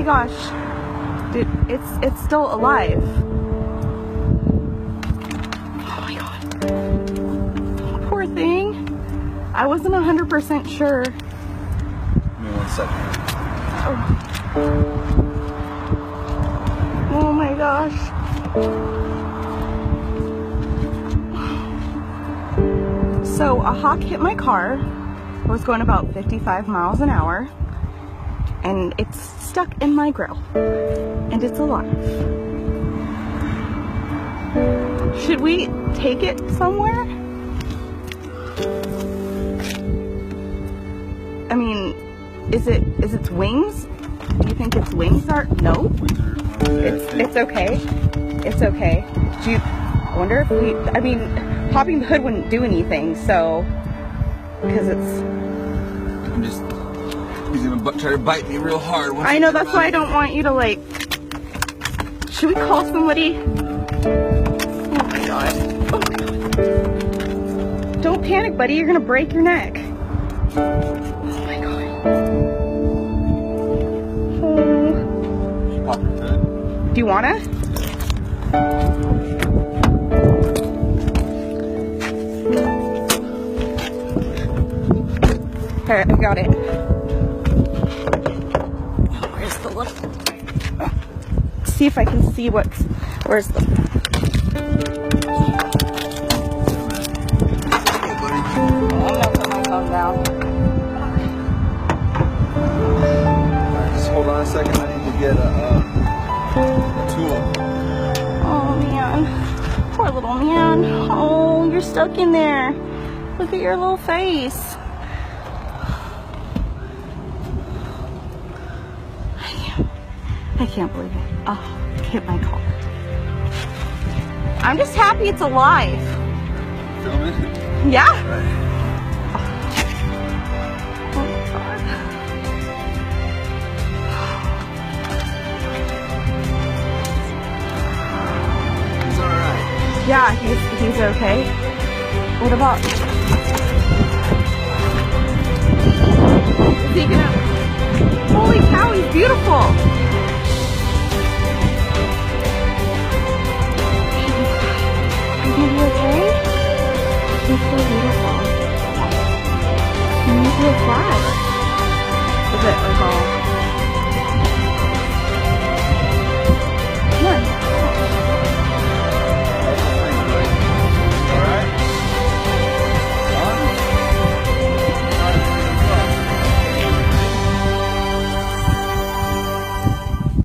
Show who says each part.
Speaker 1: gosh. Dude, it's still alive. Oh my god. Poor thing. I wasn't 100% sure.
Speaker 2: Give me 1 second.
Speaker 1: Oh my gosh. So a hawk hit my car. I was going about 55 miles an hour. And it's stuck in my grill. And it's alive. Should we take it somewhere? I mean, is its wings? Do you think its wings are? No? It's okay. It's okay. I wonder if I mean, popping the hood wouldn't do anything, so, because it's...
Speaker 2: He's gonna try to bite me real hard.
Speaker 1: I know, that's why I don't want you to, like... Should we call somebody? Oh my god. Oh my god. Don't panic, buddy. You're gonna break your neck. Oh my god. Oh.
Speaker 2: Pop your hood.
Speaker 1: Do you wanna? Here, I got it. Where's the little... See if I can see where's the... I'm gonna put my phone down.
Speaker 2: Alright, just hold on a second. I need to get a tool.
Speaker 1: Oh man. Poor little man. Oh, you're stuck in there. Look at your little face. I can't believe it. Oh, hit my car. I'm just happy it's alive.
Speaker 2: Filming?
Speaker 1: Yeah.
Speaker 2: Right.
Speaker 1: Oh my god.
Speaker 2: He's alright.
Speaker 1: Yeah, he's okay. What about? Is he gonna? Holy cow, he's beautiful. Are you okay? He's so beautiful. He needs to fly. Is it like